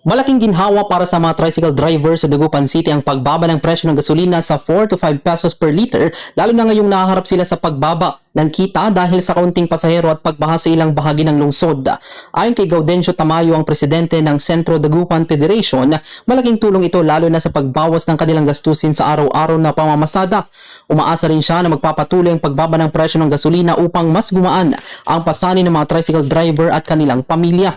Malaking ginhawa para sa mga tricycle driver sa Dagupan City ang pagbaba ng presyo ng gasolina sa 4 to 5 pesos per liter, lalo na ngayong nahaharap sila sa pagbaba ng kita dahil sa kaunting pasahero at pagbaha sa ilang bahagi ng lungsod. Ayon kay Gaudencio Tamayo, ang presidente ng Sentro Dagupan Federation, malaking tulong ito lalo na sa pagbawas ng kanilang gastusin sa araw-araw na pamamasada. Umaasa rin siya na magpapatuloy ang pagbaba ng presyo ng gasolina upang mas gumaan ang pasanin ng mga tricycle driver at kanilang pamilya.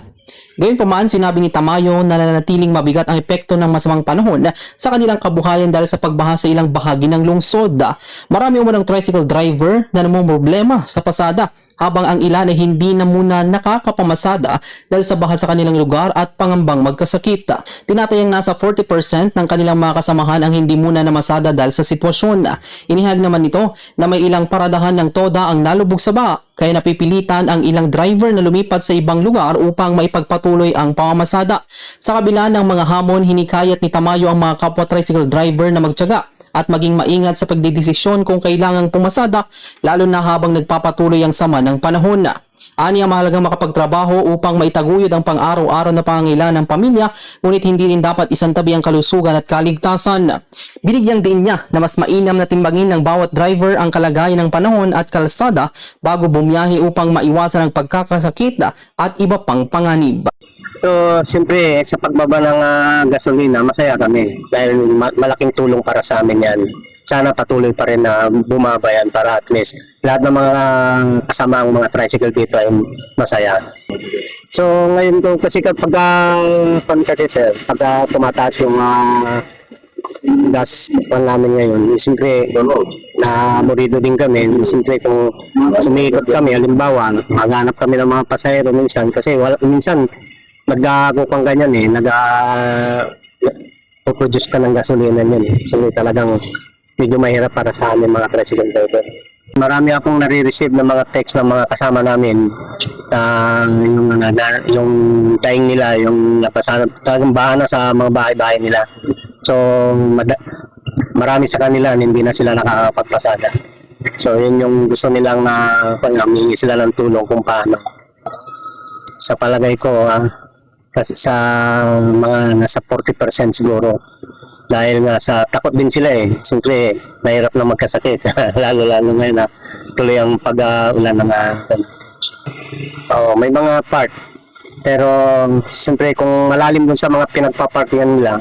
Gayunpaman, sinabi ni Tamayo na nananatiling mabigat ang epekto ng masamang panahon sa kanilang kabuhayan dahil sa pagbaha sa ilang bahagi ng lungsod. Marami umanong tricycle driver na namumroblema sa pasada habang ang ilan ay hindi na muna nakakapamasada dahil sa baha sa kanilang lugar at pangambang magkasakit. Tinatayang nasa 40% ng kanilang mga kasamahan ang hindi muna namasada dahil sa sitwasyon. Inihag naman nito na may ilang paradahan ng toda ang nalubog sa baha, kaya napipilitan ang ilang driver na lumipat sa ibang lugar upang maipagpatuloy ang pamamasada. Sa kabila ng mga hamon, hinikayat ni Tamayo ang mga kapwa tricycle driver na magtiyaga at maging maingat sa pagdedesisyon kung kailangang pumasada, lalo na habang nagpapatuloy ang sama ng panahon. Ani ang mahalagang makapagtrabaho upang maitaguyod ang pang-araw-araw na pangangailangan ng pamilya, ngunit hindi rin dapat isantabi ang kalusugan at kaligtasan. Binigyang din niya na mas mainam na timbangin ng bawat driver ang kalagayan ng panahon at kalsada bago bumiyahe upang maiwasan ang pagkakasakit at iba pang panganib. So, siyempre, sa pagbaba ng gasolina, masaya kami dahil malaking tulong para sa amin yan. Sana patuloy pa rin na bumaba yan para at least lahat ng mga kasamaang mga tricycle dito ay masaya. So, ngayon ko kasi pagka tumataas yung gas namin ngayon, siyempre, na morido din kami. Siyempre, kung sumikot kami, halimbawa, maghanap kami ng mga pasahero minsan kasi minsan nagkakupang ganyan produce ka ng gasolina yan so yung medyo mahirap para sa amin mga tricycle driver. Marami akong nare-receive ng mga text ng mga kasama namin yung daing nila, yung talagang bahana sa mga bahay-bahay nila. So marami sa kanila hindi na sila nakakapagpasada. So yun yung gusto nilang humingi sila ng tulong kung paano. Sa palagay ko kasi sa mga nasa 40% siguro dahil nga sa takot din sila siyempre mahirap na magkasakit lalo ngayon na tuloy ang pag-ulan ng may mga part pero siyempre kung malalim dun sa mga pinagpapartingan nila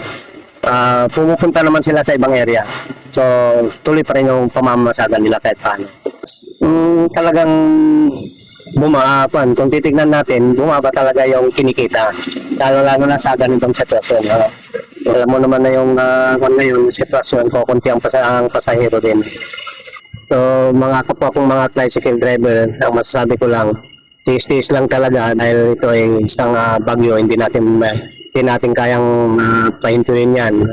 pumupunta naman sila sa ibang area so tuloy pa rin yung pamamasagan nila kahit paano. Talagang kung titignan natin, bumaba talaga yung kinikita. Lalo na sa ganitong sitwasyon. Alam mo naman na yung ngayon sitwasyon ko, kunti ang pasahero din. So, mga kapwa kong mga tricycle driver, ang masasabi ko lang, tiis-tiis lang talaga dahil ito ay isang bagyo, hindi natin kayang pahintuin yan.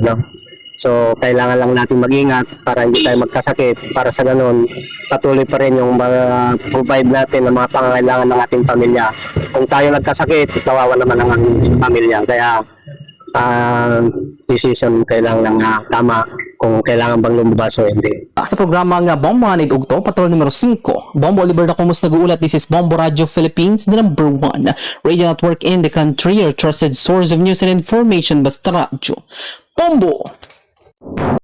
So, kailangan lang natin mag-ingat para hindi tayo magkasakit. Para sa ganun, patuloy pa rin yung provide natin ng mga pangangailangan ng ating pamilya. Kung tayo nagkasakit, kawawa naman ang pamilya. Kaya, decision kailangan lang tama kung kailangan bang lumabas o hindi. Sa programa nga Bombo Hanid Ugto, Patrol numero 5, Bombo Oliver na kumus nag-uulat. This is Bombo Radio Philippines, the number 1 radio network in the country, your trusted source of news and information, basta radyo. Bombo!